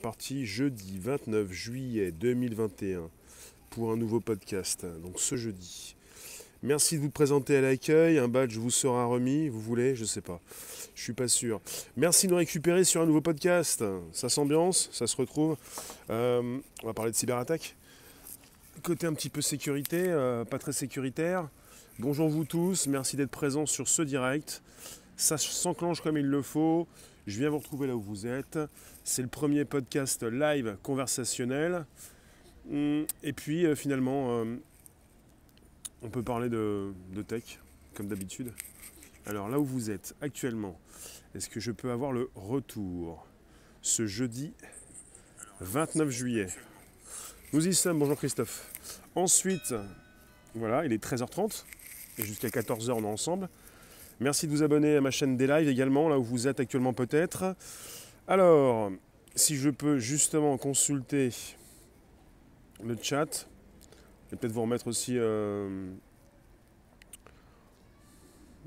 parti jeudi 29 juillet 2021 pour un nouveau podcast, donc ce jeudi. Merci de vous présenter à l'accueil, un badge vous sera remis, vous voulez, je sais pas, je suis pas sûr. Merci de nous récupérer sur un nouveau podcast, ça s'ambiance, ça se retrouve. On va parler de cyberattaque. Côté un petit peu sécurité, pas très sécuritaire. Bonjour vous tous, merci d'être présents sur ce direct. Ça s'enclenche comme il le faut. Je viens vous retrouver là où vous êtes. C'est le premier podcast live conversationnel. Et puis finalement, on peut parler de tech, comme d'habitude. Alors là où vous êtes actuellement, est-ce que je peux avoir le retour ce jeudi 29 juillet? Nous y sommes, bonjour Christophe. Ensuite, voilà, il est 13h30 et jusqu'à 14h on est ensemble. Merci de vous abonner à ma chaîne des lives également, là où vous êtes actuellement peut-être. Alors, si je peux justement consulter le chat, et peut-être vous remettre aussi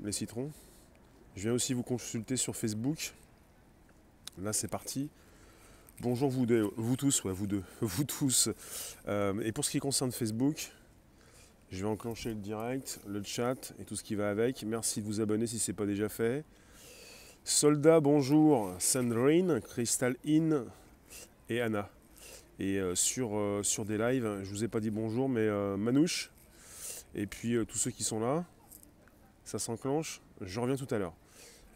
les citrons. Je viens aussi vous consulter sur Facebook. Là c'est parti. Bonjour vous deux, vous tous, ouais, vous deux, vous tous. Et pour ce qui concerne Facebook, je vais enclencher le direct, le chat et tout ce qui va avec. Merci de vous abonner si ce n'est pas déjà fait. Soldat, bonjour. Sandrine, Crystal In et Anna. Et sur des lives, je ne vous ai pas dit bonjour, mais Manouche. Et puis tous ceux qui sont là, ça s'enclenche. Je reviens tout à l'heure.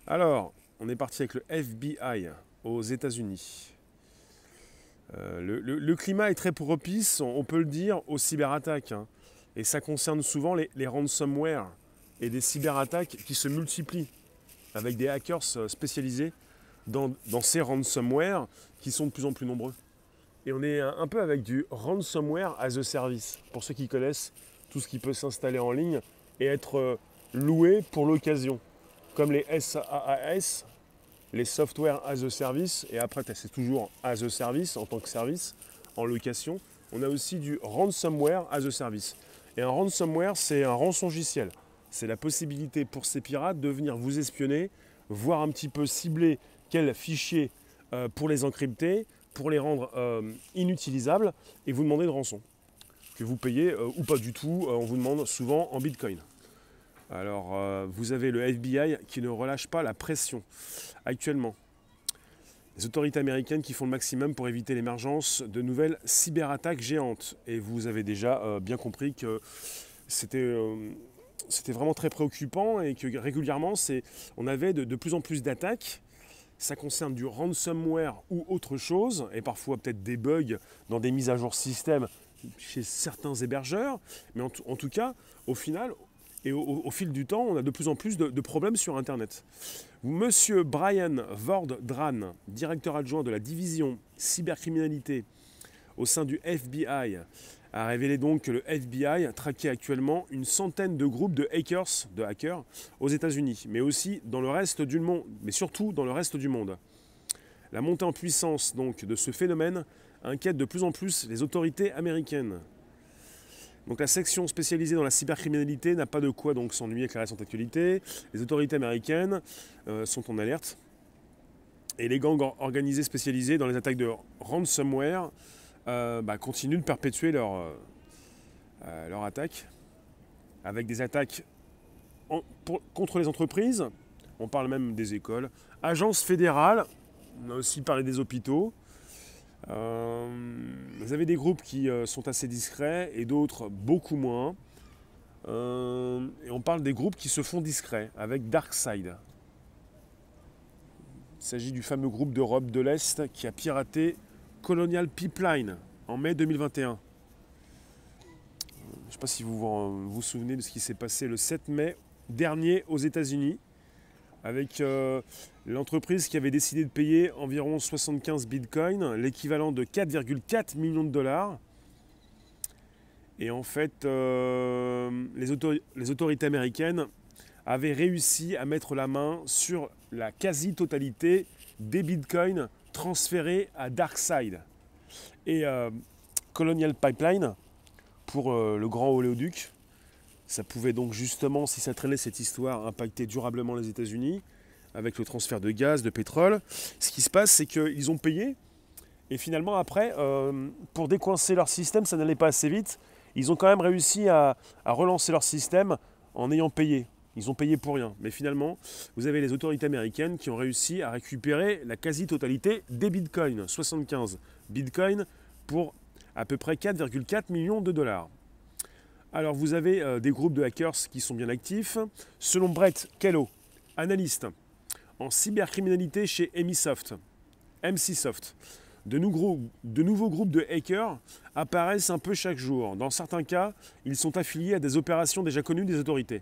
Alors, on est parti avec le FBI aux États-Unis. Le climat est très propice, on peut le dire, aux cyberattaques. Hein. Et ça concerne souvent les ransomware et des cyberattaques qui se multiplient avec des hackers spécialisés dans ces ransomware qui sont de plus en plus nombreux. Et on est un peu avec du ransomware as a service, pour ceux qui connaissent tout ce qui peut s'installer en ligne et être loué pour l'occasion, comme les SaaS, les software as a service, et après c'est toujours as a service en tant que service, en location. On a aussi du ransomware as a service. Et un ransomware, c'est un rançongiciel. C'est la possibilité pour ces pirates de venir vous espionner, voir un petit peu cibler quels fichiers pour les encrypter, pour les rendre inutilisables, et vous demander de rançon. Que vous payez ou pas du tout, on vous demande souvent en Bitcoin. Alors, vous avez le FBI qui ne relâche pas la pression actuellement. Les autorités américaines qui font le maximum pour éviter l'émergence de nouvelles cyberattaques géantes. Et vous avez déjà bien compris que c'était vraiment très préoccupant et que régulièrement, on avait de plus en plus d'attaques. Ça concerne du ransomware ou autre chose, et parfois peut-être des bugs dans des mises à jour système chez certains hébergeurs. Mais en tout cas, au final, et au fil du temps, on a de plus en plus de problèmes sur Internet. Monsieur Brian Vordran, directeur adjoint de la division cybercriminalité au sein du FBI, a révélé donc que le FBI traquait actuellement une centaine de groupes de hackers aux États-Unis, mais aussi dans le reste du monde, mais surtout dans le reste du monde. La montée en puissance donc de ce phénomène inquiète de plus en plus les autorités américaines. Donc la section spécialisée dans la cybercriminalité n'a pas de quoi donc s'ennuyer avec la récente actualité. Les autorités américaines sont en alerte. Et les gangs organisés spécialisés dans les attaques de ransomware continuent de perpétuer leur attaque. Avec des attaques contre les entreprises, on parle même des écoles, agences fédérales, on a aussi parlé des hôpitaux. Vous avez des groupes qui sont assez discrets et d'autres beaucoup moins. Et on parle des groupes qui se font discrets avec DarkSide. Il s'agit du fameux groupe d'Europe de l'Est qui a piraté Colonial Pipeline en mai 2021. Je ne sais pas si vous vous souvenez de ce qui s'est passé le 7 mai dernier aux États-Unis avec l'entreprise qui avait décidé de payer environ 75 bitcoins, l'équivalent de 4,4 millions de dollars. Et en fait, les autorités américaines avaient réussi à mettre la main sur la quasi-totalité des bitcoins transférés à DarkSide. Et Colonial Pipeline, pour le grand oléoduc, ça pouvait donc justement, si ça traînait cette histoire, impacter durablement les États-Unis avec le transfert de gaz, de pétrole. Ce qui se passe, c'est qu'ils ont payé Et finalement, après, pour décoincer leur système, ça n'allait pas assez vite. Ils ont quand même réussi à relancer leur système en ayant payé. Ils ont payé pour rien. Mais finalement, vous avez les autorités américaines qui ont réussi à récupérer la quasi-totalité des bitcoins. 75 bitcoins pour à peu près 4,4 millions de dollars. Alors vous avez des groupes de hackers qui sont bien actifs. Selon Brett Kello, analyste en cybercriminalité chez MCsoft, de nouveaux groupes de hackers apparaissent un peu chaque jour. Dans certains cas, ils sont affiliés à des opérations déjà connues des autorités.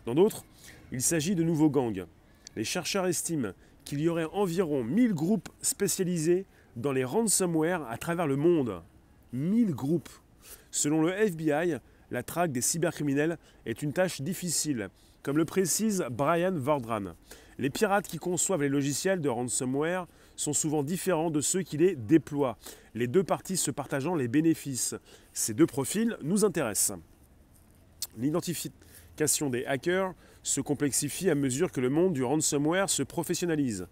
Dans d'autres, il s'agit de nouveaux gangs. Les chercheurs estiment qu'il y aurait environ 1000 groupes spécialisés dans les ransomware à travers le monde. 1000 groupes. Selon le FBI, la traque des cybercriminels est une tâche difficile, comme le précise Brian Vordran. Les pirates qui conçoivent les logiciels de ransomware sont souvent différents de ceux qui les déploient, les deux parties se partageant les bénéfices. Ces deux profils nous intéressent. L'identification des hackers se complexifie à mesure que le monde du ransomware se professionnalise.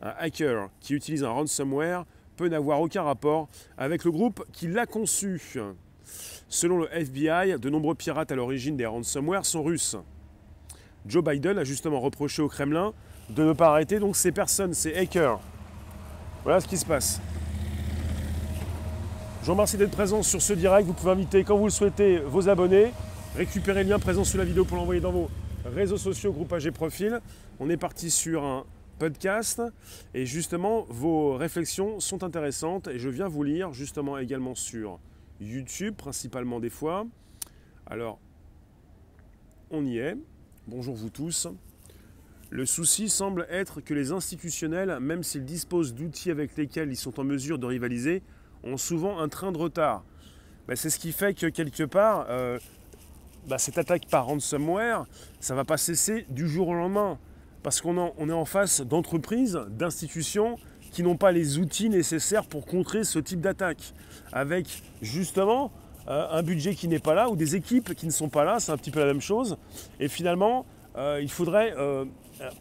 Un hacker qui utilise un ransomware peut n'avoir aucun rapport avec le groupe qui l'a conçu. Selon le FBI, de nombreux pirates à l'origine des ransomware sont russes. Joe Biden a justement reproché au Kremlin de ne pas arrêter donc ces personnes, ces hackers. Voilà ce qui se passe. Je vous remercie d'être présent sur ce direct. Vous pouvez inviter, quand vous le souhaitez, vos abonnés. Récupérez le lien présent sous la vidéo pour l'envoyer dans vos réseaux sociaux, groupage et profil. On est parti sur un podcast et justement, vos réflexions sont intéressantes et je viens vous lire justement également sur YouTube, principalement des fois. Alors, on y est. Bonjour vous tous. Le souci semble être que les institutionnels, même s'ils disposent d'outils avec lesquels ils sont en mesure de rivaliser, ont souvent un train de retard. C'est ce qui fait que quelque part, cette attaque par ransomware, ça ne va pas cesser du jour au lendemain. Parce qu'on est en face d'entreprises, d'institutions qui n'ont pas les outils nécessaires pour contrer ce type d'attaque. Avec justement un budget qui n'est pas là ou des équipes qui ne sont pas là, c'est un petit peu la même chose. Et finalement, il faudrait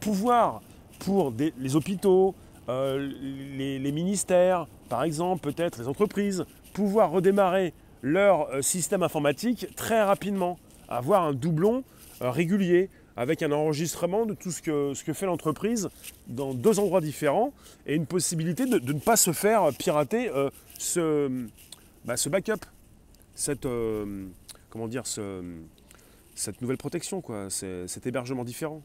pouvoir pour les hôpitaux, les ministères, par exemple, peut-être les entreprises, pouvoir redémarrer leur système informatique très rapidement, avoir un doublon régulier avec un enregistrement de tout ce que fait l'entreprise dans deux endroits différents et une possibilité de ne pas se faire pirater ce backup, cette nouvelle protection, cet hébergement différent.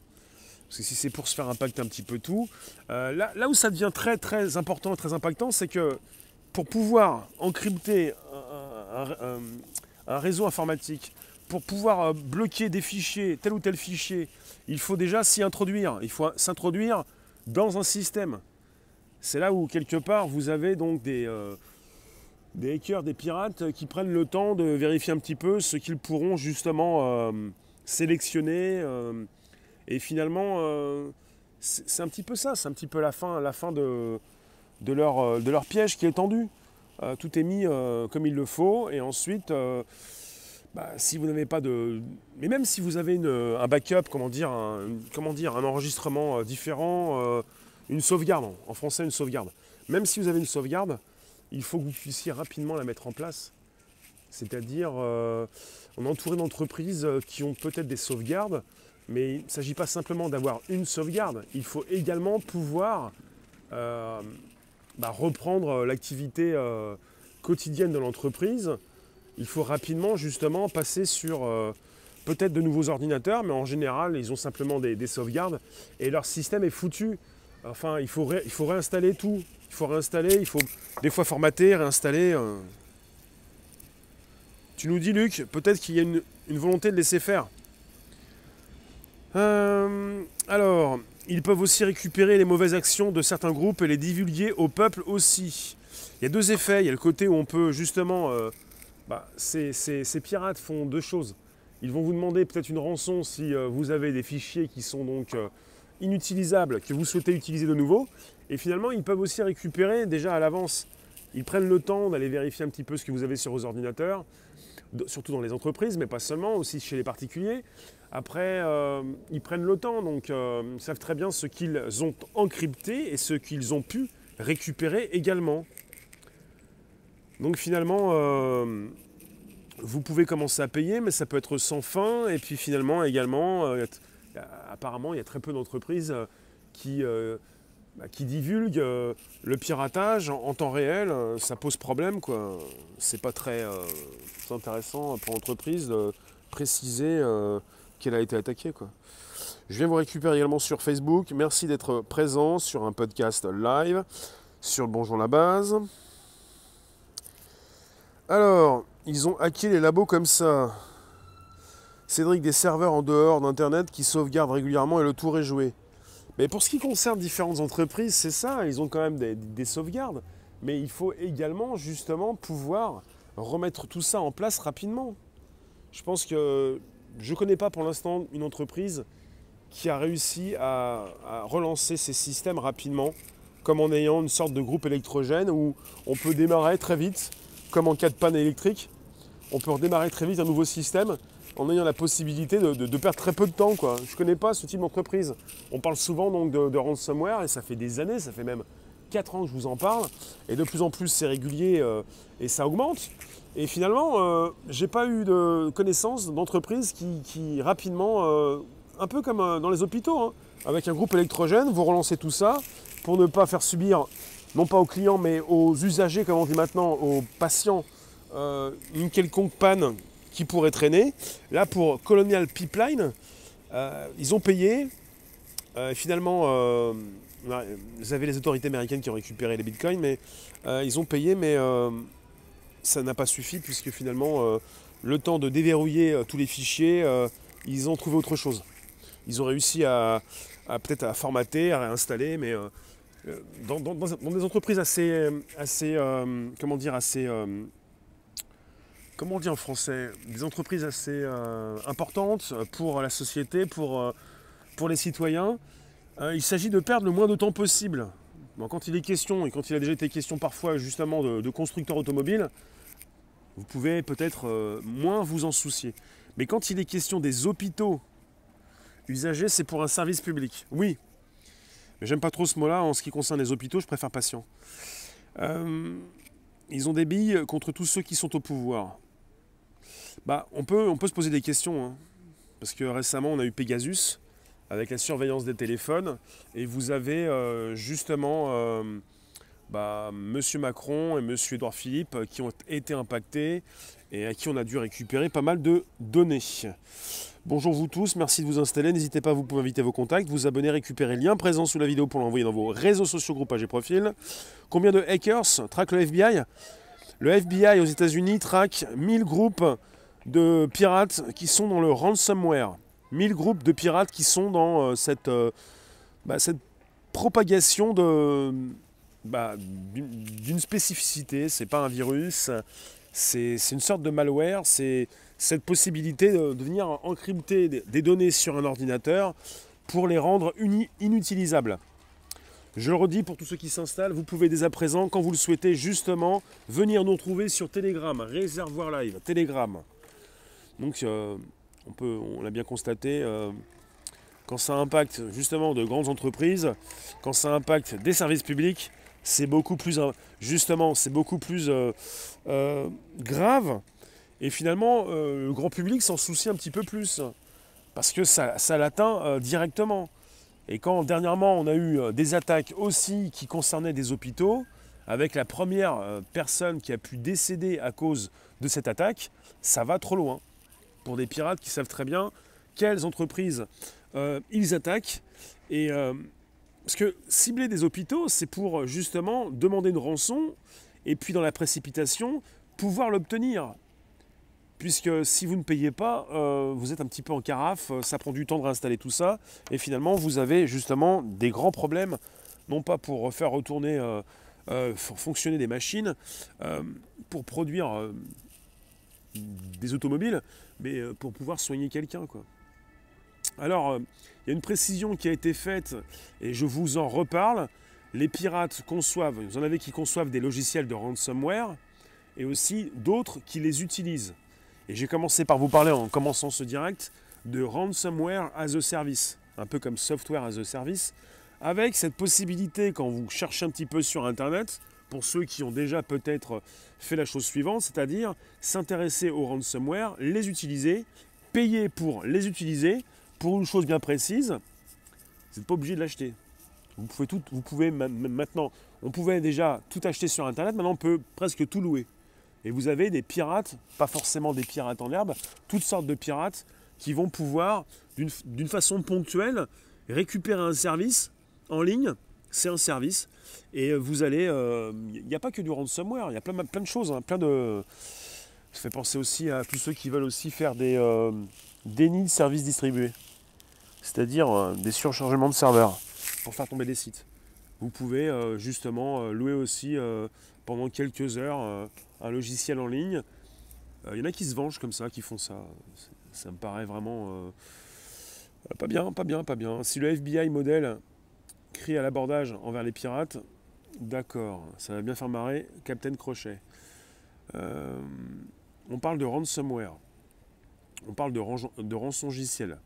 Parce que si c'est pour se faire impacter un petit peu tout, là où ça devient très très important et très impactant, c'est que pour pouvoir encrypter un réseau informatique, pour pouvoir bloquer des fichiers, tel ou tel fichier, il faut déjà s'y introduire. Il faut s'introduire dans un système. C'est là où, quelque part, vous avez donc des hackers, des pirates qui prennent le temps de vérifier un petit peu ce qu'ils pourront justement sélectionner. Et finalement, c'est un petit peu ça. C'est un petit peu la fin de leur piège qui est tendu. Tout est mis comme il le faut. Et ensuite... si vous n'avez pas de... Mais même si vous avez un backup, un enregistrement différent, une sauvegarde, en français une sauvegarde. Même si vous avez une sauvegarde, il faut que vous puissiez rapidement la mettre en place. C'est-à-dire, on est entouré d'entreprises qui ont peut-être des sauvegardes, mais il ne s'agit pas simplement d'avoir une sauvegarde. Il faut également pouvoir reprendre l'activité quotidienne de l'entreprise. Il faut rapidement justement passer sur peut-être de nouveaux ordinateurs, mais en général, ils ont simplement des sauvegardes et leur système est foutu. Enfin, il faut réinstaller tout. Il faut réinstaller, il faut des fois formater, réinstaller. Tu nous dis, Luc, peut-être qu'il y a une volonté de laisser faire. Alors, ils peuvent aussi récupérer les mauvaises actions de certains groupes et les divulguer au peuple aussi. Il y a deux effets. Il y a le côté où on peut justement... ces pirates font deux choses. Ils vont vous demander peut-être une rançon si vous avez des fichiers qui sont donc inutilisables, que vous souhaitez utiliser de nouveau. Et finalement, ils peuvent aussi récupérer déjà à l'avance. Ils prennent le temps d'aller vérifier un petit peu ce que vous avez sur vos ordinateurs, surtout dans les entreprises, mais pas seulement, aussi chez les particuliers. Après, ils prennent le temps, donc ils savent très bien ce qu'ils ont encrypté et ce qu'ils ont pu récupérer également. Donc finalement, vous pouvez commencer à payer, mais ça peut être sans fin. Et puis finalement, également, apparemment, il y a très peu d'entreprises qui, qui divulguent le piratage en temps réel. Ça pose problème, quoi. C'est pas très intéressant pour l'entreprise de préciser qu'elle a été attaquée, quoi. Je viens vous récupérer également sur Facebook. Merci d'être présent sur un podcast live sur le Bonjour la Base. Alors, ils ont hacké les labos comme ça. Cédric, des serveurs en dehors d'Internet qui sauvegardent régulièrement et le tour est joué. Mais pour ce qui concerne différentes entreprises, c'est ça, ils ont quand même des sauvegardes. Mais il faut également justement pouvoir remettre tout ça en place rapidement. Je pense que je ne connais pas pour l'instant une entreprise qui a réussi à relancer ces systèmes rapidement, comme en ayant une sorte de groupe électrogène où on peut démarrer très vite, comme en cas de panne électrique, on peut redémarrer très vite un nouveau système en ayant la possibilité de perdre très peu de temps, quoi. Je ne connais pas ce type d'entreprise. On parle souvent donc de ransomware et ça fait des années, ça fait même 4 ans que je vous en parle. Et de plus en plus c'est régulier et ça augmente. Et finalement, j'ai pas eu de connaissance d'entreprise qui rapidement, un peu comme dans les hôpitaux, hein, avec un groupe électrogène, vous relancez tout ça pour ne pas faire subir, non pas aux clients, mais aux usagers, comme on dit maintenant, aux patients, une quelconque panne qui pourrait traîner. Là, pour Colonial Pipeline, ils ont payé. Finalement, vous avez les autorités américaines qui ont récupéré les bitcoins, mais ils ont payé, mais ça n'a pas suffi, puisque finalement, le temps de déverrouiller tous les fichiers, ils ont trouvé autre chose. Ils ont réussi peut-être à formater, à réinstaller, mais dans des entreprises comment on dit en français, des entreprises assez importantes pour la société, pour les citoyens, il s'agit de perdre le moins de temps possible. Bon, quand il est question, et quand il a déjà été question parfois justement de constructeurs automobiles, vous pouvez peut-être moins vous en soucier. Mais quand il est question des hôpitaux usagers, c'est pour un service public. Oui, mais j'aime pas trop ce mot-là. En ce qui concerne les hôpitaux, je préfère patient. Ils ont des billes contre tous ceux qui sont au pouvoir. Bah, on peut se poser des questions, hein, parce que récemment, on a eu Pegasus avec la surveillance des téléphones, et vous avez justement Monsieur Macron et Monsieur Édouard Philippe qui ont été impactés et à qui on a dû récupérer pas mal de données. Bonjour vous tous, merci de vous installer. N'hésitez pas, vous pouvez inviter vos contacts, vous abonner, récupérer le lien présent sous la vidéo pour l'envoyer dans vos réseaux sociaux, groupages et profils. Combien de hackers traque le FBI? Le FBI aux États-Unis traque 1000 groupes de pirates qui sont dans le ransomware. 1000 groupes de pirates qui sont dans cette propagation d'une spécificité. C'est pas un virus, c'est une sorte de malware, c'est cette possibilité de venir encrypter des données sur un ordinateur pour les rendre inutilisables. Je le redis pour tous ceux qui s'installent, vous pouvez dès à présent, quand vous le souhaitez, justement, venir nous retrouver sur Telegram, Réservoir Live, Telegram. Donc on l'a bien constaté, quand ça impacte justement de grandes entreprises, quand ça impacte des services publics, c'est beaucoup plus, justement, c'est beaucoup plus grave. Et finalement, le grand public s'en soucie un petit peu plus, parce que ça l'atteint directement. Et quand dernièrement on a eu des attaques aussi qui concernaient des hôpitaux, avec la première personne qui a pu décéder à cause de cette attaque, ça va trop loin. Pour des pirates qui savent très bien quelles entreprises ils attaquent. Et, parce que cibler des hôpitaux, c'est pour justement demander une rançon et puis dans la précipitation, pouvoir l'obtenir. Puisque si vous ne payez pas, vous êtes un petit peu en carafe, ça prend du temps de réinstaller tout ça, et finalement vous avez justement des grands problèmes, non pas pour faire retourner, fonctionner des machines, pour produire des automobiles, mais pour pouvoir soigner quelqu'un, quoi. Alors, il y a une précision qui a été faite, et je vous en reparle. Les pirates conçoivent, vous en avez qui conçoivent des logiciels de ransomware, et aussi d'autres qui les utilisent. Et j'ai commencé par vous parler, en commençant ce direct, de ransomware as a service, un peu comme software as a service, avec cette possibilité, quand vous cherchez un petit peu sur Internet, pour ceux qui ont déjà peut-être fait la chose suivante, c'est-à-dire s'intéresser aux ransomware, les utiliser, payer pour les utiliser, pour une chose bien précise, vous n'êtes pas obligé de l'acheter. Vous pouvez maintenant, on pouvait déjà tout acheter sur Internet, maintenant on peut presque tout louer. Et vous avez des pirates, pas forcément des pirates en herbe, toutes sortes de pirates qui vont pouvoir, d'une façon ponctuelle, récupérer un service en ligne. C'est un service. Et vous allez... Il n'y a pas que du ransomware, il y a plein de choses. Hein, ça fait penser aussi à tous ceux qui veulent aussi faire des dénis de services distribués. C'est-à-dire des surchargements de serveurs pour faire tomber des sites. Vous pouvez justement louer aussi pendant quelques heures un logiciel en ligne. Il y en a qui se vengent comme ça, qui font ça. Ça me paraît vraiment pas bien. Si le FBI modèle crie à l'abordage envers les pirates, d'accord, ça va bien faire marrer Captain Crochet. On parle de ransomware. On parle de rançongiciel.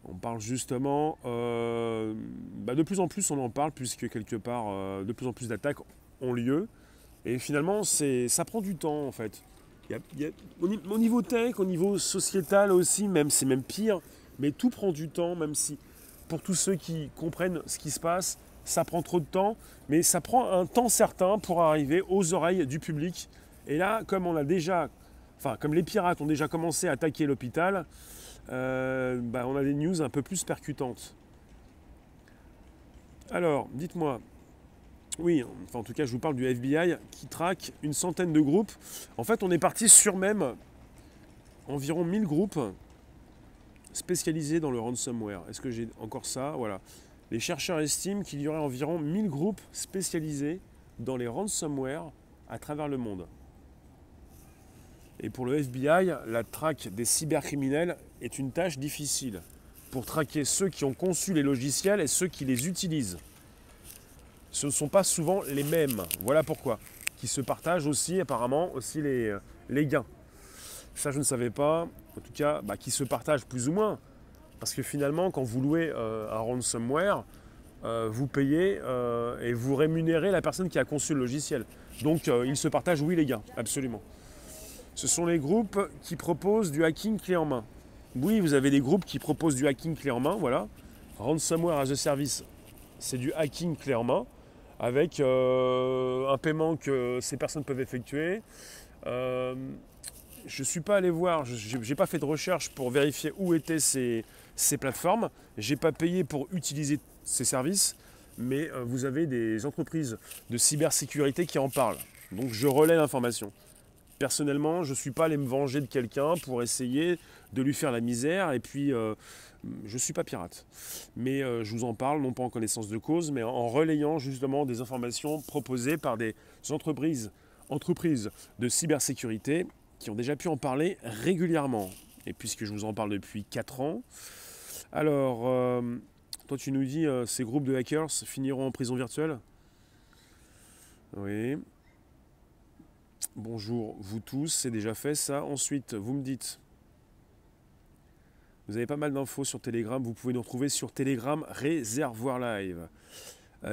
On parle justement, de plus en plus on en parle puisque quelque part de plus en plus d'attaques ont lieu. Et finalement ça prend du temps en fait. Au niveau tech, au niveau sociétal aussi, c'est même pire, mais tout prend du temps, même si pour tous ceux qui comprennent ce qui se passe, ça prend trop de temps, mais ça prend un temps certain pour arriver aux oreilles du public. Et là, comme les pirates ont déjà commencé à attaquer l'hôpital, on a des news un peu plus percutantes. Alors, dites-moi, oui, en tout cas, je vous parle du FBI qui traque une centaine de groupes. En fait, on est parti sur même environ 1000 groupes spécialisés dans le ransomware. Est-ce que j'ai encore ça? Voilà. Les chercheurs estiment qu'il y aurait environ 1000 groupes spécialisés dans les ransomware à travers le monde. Et pour le FBI, la traque des cybercriminels est une tâche difficile pour traquer ceux qui ont conçu les logiciels et ceux qui les utilisent. Ce ne sont pas souvent les mêmes, voilà pourquoi, qui se partagent aussi apparemment aussi les gains. Ça je ne savais pas, en tout cas qui se partagent plus ou moins, parce que finalement quand vous louez un ransomware, vous payez et vous rémunérez la personne qui a conçu le logiciel. Donc ils se partagent oui les gains, absolument. Ce sont les groupes qui proposent du hacking clé en main. Oui, vous avez des groupes qui proposent du hacking clé en main, voilà. Ransomware as a service, c'est du hacking clé en main, avec un paiement que ces personnes peuvent effectuer. Je ne suis pas allé voir, je n'ai pas fait de recherche pour vérifier où étaient ces plateformes. Je n'ai pas payé pour utiliser ces services, mais vous avez des entreprises de cybersécurité qui en parlent. Donc je relais l'information. Personnellement, je ne suis pas allé me venger de quelqu'un pour essayer de lui faire la misère. Et puis, je ne suis pas pirate. Mais je vous en parle, non pas en connaissance de cause, mais en relayant justement des informations proposées par des entreprises de cybersécurité qui ont déjà pu en parler régulièrement. Et puisque je vous en parle depuis 4 ans, alors, toi tu nous dis, ces groupes de hackers finiront en prison virtuelle? Oui. Bonjour vous tous, c'est déjà fait ça. Ensuite, vous me dites, vous avez pas mal d'infos sur Telegram, vous pouvez nous retrouver sur Telegram Réservoir Live.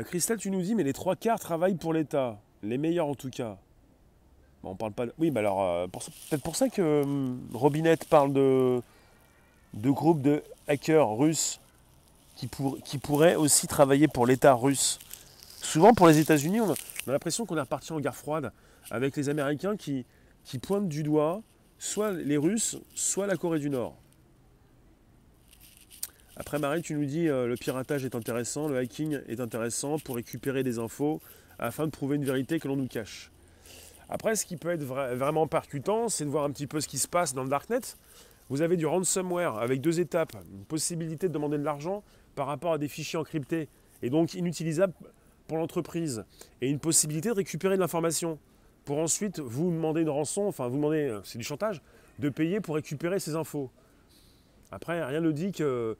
Christelle, tu nous dis, mais les 3/4 travaillent pour l'État, les meilleurs en tout cas. Bon, on parle pas de... Oui, mais alors, peut-être pour ça que Robinette parle de groupes de hackers russes qui pourraient aussi travailler pour l'État russe. Souvent pour les États-Unis, on a l'impression qu'on est reparti en guerre froide avec les Américains qui pointent du doigt soit les Russes, soit la Corée du Nord. Après Marie, tu nous dis le piratage est intéressant, le hacking est intéressant pour récupérer des infos afin de prouver une vérité que l'on nous cache. Après, ce qui peut être vraiment percutant, c'est de voir un petit peu ce qui se passe dans le Darknet. Vous avez du ransomware avec 2 étapes, une possibilité de demander de l'argent par rapport à des fichiers encryptés et donc inutilisables pour l'entreprise, et une possibilité de récupérer de l'information pour ensuite vous demander une rançon, enfin vous demandez, c'est du chantage, de payer pour récupérer ces infos. Après, rien ne dit que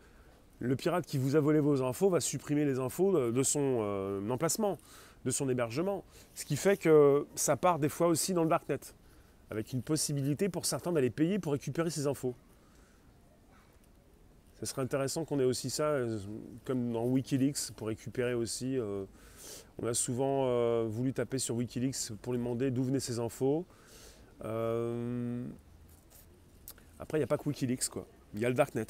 le pirate qui vous a volé vos infos va supprimer les infos de son emplacement, de son hébergement. Ce qui fait que ça part des fois aussi dans le Darknet, avec une possibilité pour certains d'aller payer pour récupérer ces infos. Ce serait intéressant qu'on ait aussi ça, comme dans Wikileaks, pour récupérer aussi. On a souvent voulu taper sur Wikileaks pour lui demander d'où venaient ces infos. Après, il n'y a pas que Wikileaks, quoi. Il y a le Darknet.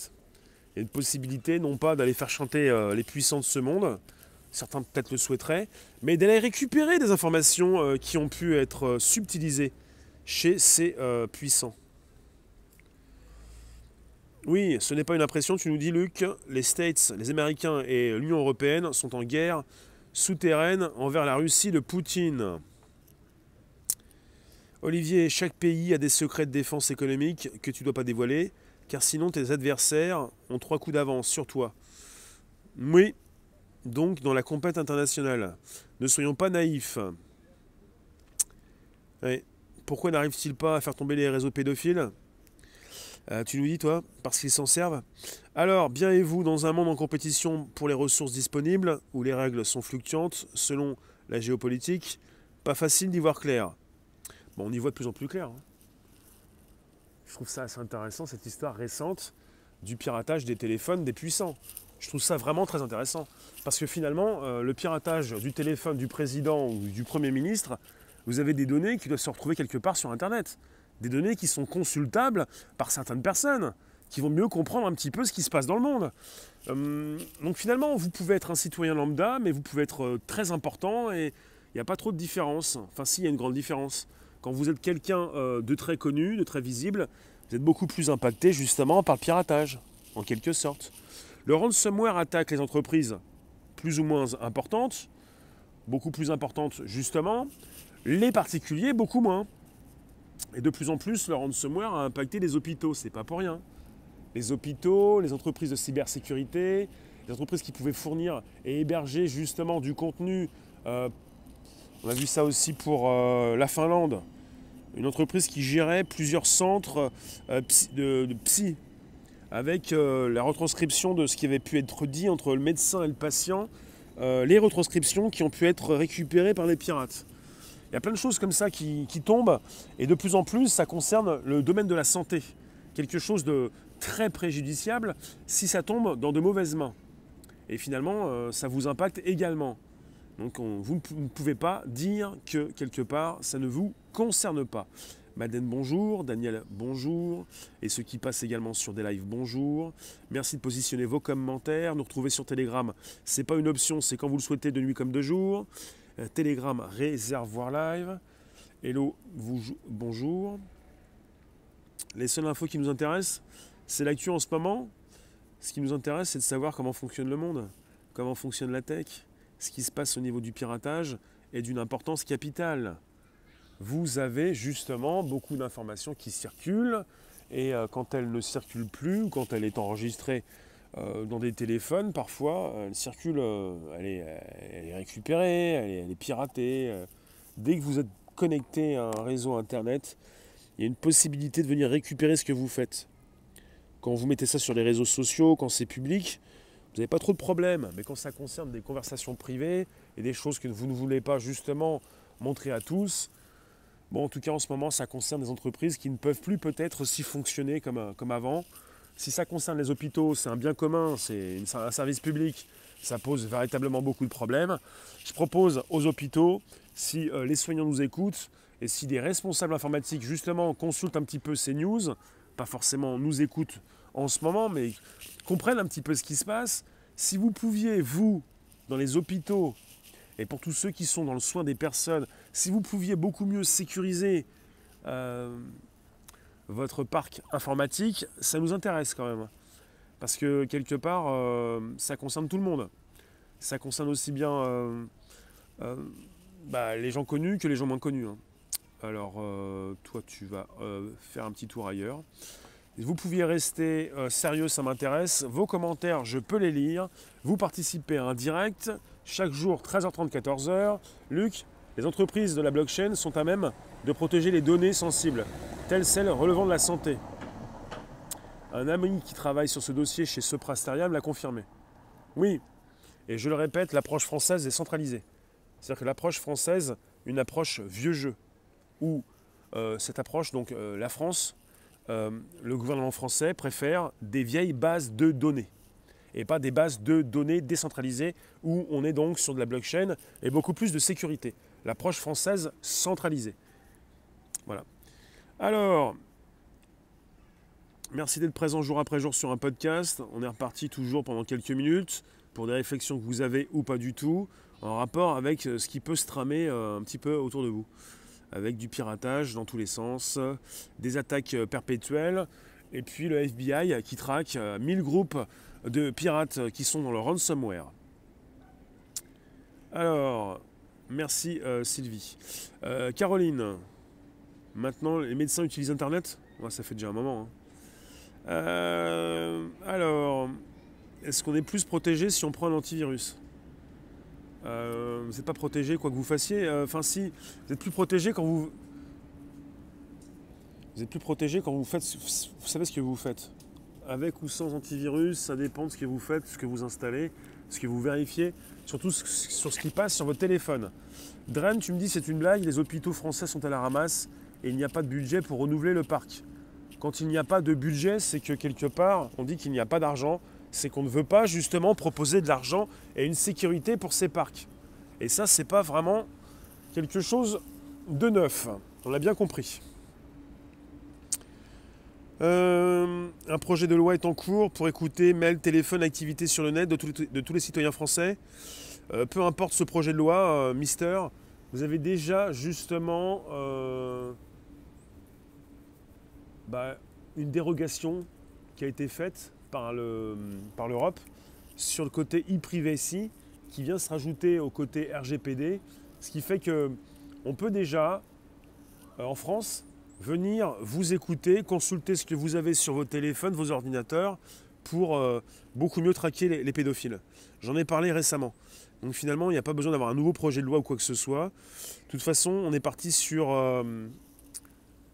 Il y a une possibilité, non pas d'aller faire chanter les puissants de ce monde, certains peut-être le souhaiteraient, mais d'aller récupérer des informations qui ont pu être subtilisées chez ces puissants. Oui, ce n'est pas une impression, tu nous dis Luc, les States, les Américains et l'Union Européenne sont en guerre souterraine envers la Russie de Poutine. Olivier, chaque pays a des secrets de défense économique que tu ne dois pas dévoiler, car sinon tes adversaires ont 3 coups d'avance sur toi. Oui, donc dans la compète internationale, ne soyons pas naïfs. Oui. Pourquoi n'arrive-t-il pas à faire tomber les réseaux pédophiles ? Tu nous dis, toi, parce qu'ils s'en servent. Alors, bien et vous, dans un monde en compétition pour les ressources disponibles, où les règles sont fluctuantes selon la géopolitique, pas facile d'y voir clair. Bon, on y voit de plus en plus clair. Hein. Je trouve ça assez intéressant, cette histoire récente du piratage des téléphones des puissants. Je trouve ça vraiment très intéressant. Parce que finalement, le piratage du téléphone du président ou du Premier ministre, vous avez des données qui doivent se retrouver quelque part sur Internet. Des données qui sont consultables par certaines personnes, qui vont mieux comprendre un petit peu ce qui se passe dans le monde. Donc finalement, vous pouvez être un citoyen lambda, mais vous pouvez être très important et il n'y a pas trop de différence. Enfin si, il y a une grande différence. Quand vous êtes quelqu'un de très connu, de très visible, vous êtes beaucoup plus impacté justement par le piratage, en quelque sorte. Le ransomware attaque les entreprises plus ou moins importantes, beaucoup plus importantes justement, les particuliers beaucoup moins. Et de plus en plus, le ransomware a impacté les hôpitaux, c'est pas pour rien. Les hôpitaux, les entreprises de cybersécurité, les entreprises qui pouvaient fournir et héberger justement du contenu. On a vu ça aussi pour la Finlande, une entreprise qui gérait plusieurs centres de psy, avec la retranscription de ce qui avait pu être dit entre le médecin et le patient, les retranscriptions qui ont pu être récupérées par les pirates. Il y a plein de choses comme ça qui tombent, et de plus en plus, ça concerne le domaine de la santé. Quelque chose de très préjudiciable si ça tombe dans de mauvaises mains. Et finalement, ça vous impacte également. Donc vous ne pouvez pas dire que quelque part, ça ne vous concerne pas. Madeleine, bonjour. Daniel, bonjour. Et ceux qui passent également sur des lives, bonjour. Merci de positionner vos commentaires. Nous retrouver sur Telegram, c'est pas une option, c'est quand vous le souhaitez, de nuit comme de jour. Telegram, réservoir live. Hello, bonjour. Les seules infos qui nous intéressent, c'est l'actu en ce moment. Ce qui nous intéresse, c'est de savoir comment fonctionne le monde, comment fonctionne la tech. Ce qui se passe au niveau du piratage est d'une importance capitale. Vous avez justement beaucoup d'informations qui circulent, et quand elles ne circulent plus, ou quand elle est enregistrée dans des téléphones, parfois, elle circule, elle est récupérée, elle est piratée. Dès que vous êtes connecté à un réseau internet, il y a une possibilité de venir récupérer ce que vous faites. Quand vous mettez ça sur les réseaux sociaux, quand c'est public, vous n'avez pas trop de problèmes. Mais quand ça concerne des conversations privées et des choses que vous ne voulez pas justement montrer à tous, bon, en tout cas en ce moment, ça concerne des entreprises qui ne peuvent plus peut-être aussi fonctionner comme avant. Si ça concerne les hôpitaux, c'est un bien commun, c'est un service public, ça pose véritablement beaucoup de problèmes. Je propose aux hôpitaux, si les soignants nous écoutent, et si des responsables informatiques justement consultent un petit peu ces news, pas forcément nous écoutent en ce moment, mais comprennent un petit peu ce qui se passe, si vous pouviez, vous, dans les hôpitaux, et pour tous ceux qui sont dans le soin des personnes, si vous pouviez beaucoup mieux sécuriser votre parc informatique, ça nous intéresse quand même. Parce que quelque part, ça concerne tout le monde. Ça concerne aussi bien les gens connus que les gens moins connus. Hein. Alors, toi, tu vas faire un petit tour ailleurs. Vous pouviez rester sérieux, ça m'intéresse. Vos commentaires, je peux les lire. Vous participez à un direct, chaque jour, 13h30, 14h. Luc, les entreprises de la blockchain sont à même de protéger les données sensibles, telles celles relevant de la santé. Un ami qui travaille sur ce dossier chez Sopra Steria me l'a confirmé. Oui, et je le répète, l'approche française est centralisée. C'est-à-dire que l'approche française, une approche vieux jeu, où cette approche, donc la France, le gouvernement français préfère des vieilles bases de données et pas des bases de données décentralisées où on est donc sur de la blockchain et beaucoup plus de sécurité. L'approche française centralisée. Voilà. Alors, merci d'être présent jour après jour sur un podcast. On est reparti toujours pendant quelques minutes pour des réflexions que vous avez ou pas du tout, en rapport avec ce qui peut se tramer un petit peu autour de vous. Avec du piratage dans tous les sens, des attaques perpétuelles, et puis le FBI qui traque 1000 groupes de pirates qui sont dans le ransomware. Alors, merci Sylvie. Caroline, maintenant les médecins utilisent Internet ? Ouais, ça fait déjà un moment. Alors, est-ce qu'on est plus protégé si on prend un antivirus ? Vous n'êtes pas protégé quoi que vous fassiez. Enfin si, vous êtes plus protégé quand vous... Vous êtes plus protégé quand vous faites... Vous savez ce que vous faites. Avec ou sans antivirus, ça dépend de ce que vous faites, ce que vous installez, ce que vous vérifiez, surtout sur ce qui passe sur votre téléphone. Dren, tu me dis c'est une blague, les hôpitaux français sont à la ramasse et il n'y a pas de budget pour renouveler le parc. Quand il n'y a pas de budget, c'est que quelque part, on dit qu'il n'y a pas d'argent, c'est qu'on ne veut pas justement proposer de l'argent et une sécurité pour ces parcs. Et ça, c'est pas vraiment quelque chose de neuf. On l'a bien compris. Un projet de loi est en cours pour écouter mail, téléphone, activité sur le net de tous les citoyens français. Peu importe ce projet de loi, Mister, vous avez déjà justement une dérogation qui a été faite par l'Europe sur le côté e-privacy qui vient se rajouter au côté RGPD, ce qui fait qu'on peut déjà, en France, venir vous écouter, consulter ce que vous avez sur vos téléphones, vos ordinateurs, pour beaucoup mieux traquer les pédophiles. J'en ai parlé récemment. Donc finalement, il n'y a pas besoin d'avoir un nouveau projet de loi ou quoi que ce soit. De toute façon, on est parti sur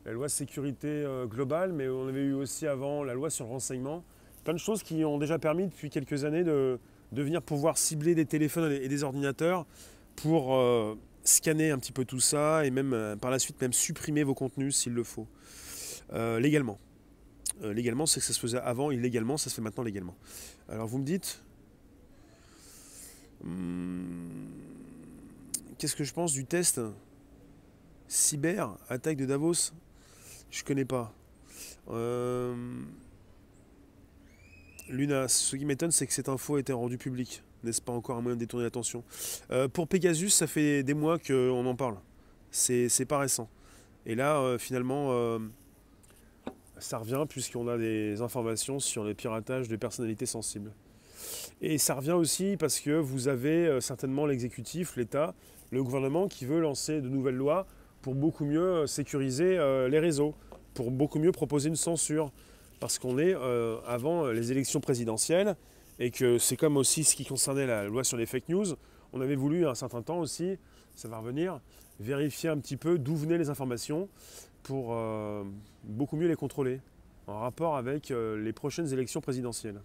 la loi sécurité globale, mais on avait eu aussi avant la loi sur le renseignement. Plein de choses qui ont déjà permis depuis quelques années de venir pouvoir cibler des téléphones et des ordinateurs pour scanner un petit peu tout ça et même par la suite même supprimer vos contenus s'il le faut. Légalement. Légalement, c'est que ça se faisait avant, illégalement, ça se fait maintenant légalement. Alors vous me dites, qu'est-ce que je pense du test cyber, attaque de Davos ? Je connais pas. Luna, ce qui m'étonne, c'est que cette info a été rendue publique. N'est-ce pas encore un moyen de détourner l'attention ? Pour Pegasus, ça fait des mois qu'on en parle. C'est pas récent. Et là, finalement, ça revient puisqu'on a des informations sur les piratages de personnalités sensibles. Et ça revient aussi parce que vous avez certainement l'exécutif, l'État, le gouvernement qui veut lancer de nouvelles lois pour beaucoup mieux sécuriser les réseaux, pour beaucoup mieux proposer une censure. Parce qu'on est avant les élections présidentielles et que c'est comme aussi ce qui concernait la loi sur les fake news. On avait voulu un certain temps aussi, ça va revenir, vérifier un petit peu d'où venaient les informations pour beaucoup mieux les contrôler en rapport avec les prochaines élections présidentielles.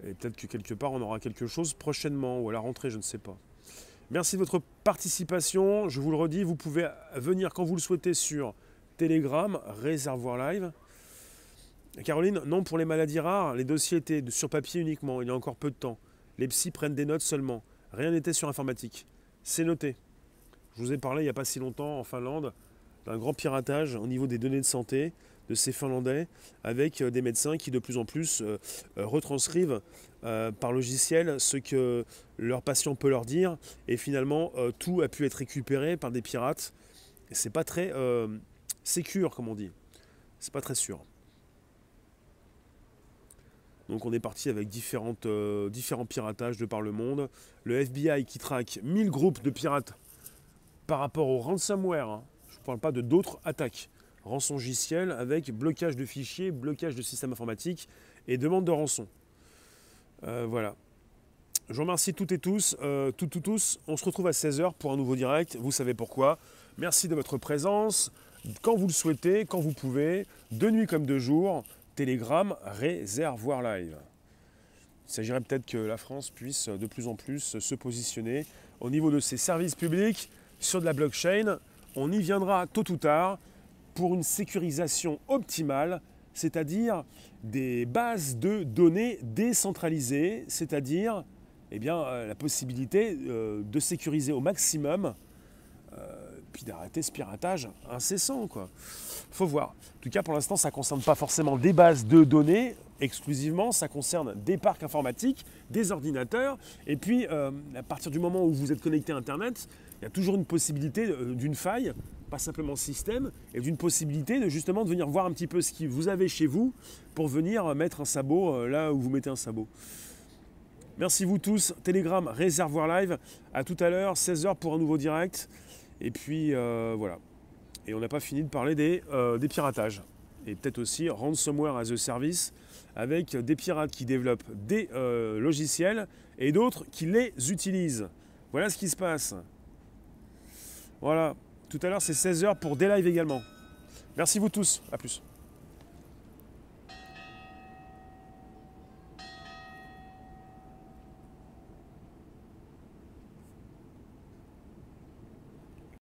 Et peut-être que quelque part on aura quelque chose prochainement ou à la rentrée, je ne sais pas. Merci de votre participation. Je vous le redis, vous pouvez venir quand vous le souhaitez sur Telegram, Réservoir Live. Caroline, non, pour les maladies rares, les dossiers étaient sur papier uniquement, il y a encore peu de temps. Les psys prennent des notes seulement. Rien n'était sur informatique. C'est noté. Je vous ai parlé il n'y a pas si longtemps en Finlande d'un grand piratage au niveau des données de santé de ces Finlandais avec des médecins qui de plus en plus retranscrivent par logiciel ce que leur patient peut leur dire et finalement tout a pu être récupéré par des pirates et c'est pas très sécure comme on dit. C'est pas très sûr. Donc on est parti avec différents piratages de par le monde. Le FBI qui traque 1000 groupes de pirates par rapport au ransomware. Hein. Je ne parle pas de d'autres attaques. Rançongiciel avec blocage de fichiers, blocage de systèmes informatiques et demande de rançon. Voilà. Je vous remercie toutes et tous. Tous. On se retrouve à 16h pour un nouveau direct. Vous savez pourquoi. Merci de votre présence. Quand vous le souhaitez, quand vous pouvez, de nuit comme de jour. Telegram, Réservoir Live. Il s'agirait peut-être que la France puisse de plus en plus se positionner au niveau de ses services publics sur de la blockchain. On y viendra tôt ou tard pour une sécurisation optimale, c'est-à-dire des bases de données décentralisées, c'est-à-dire eh bien, la possibilité de sécuriser au maximum, puis d'arrêter ce piratage incessant, quoi. Faut voir. En tout cas, pour l'instant, ça ne concerne pas forcément des bases de données exclusivement, ça concerne des parcs informatiques, des ordinateurs, et puis à partir du moment où vous êtes connecté à Internet, il y a toujours une possibilité d'une faille, pas simplement système, et d'une possibilité de justement de venir voir un petit peu ce que vous avez chez vous pour venir mettre un sabot là où vous mettez un sabot. Merci vous tous. Telegram, Réservoir Live. À tout à l'heure, 16h pour un nouveau direct. Et puis voilà. Et on n'a pas fini de parler des piratages. Et peut-être aussi ransomware as a service avec des pirates qui développent des logiciels et d'autres qui les utilisent. Voilà ce qui se passe. Voilà. Tout à l'heure, c'est 16h pour des lives également. Merci vous tous. À plus.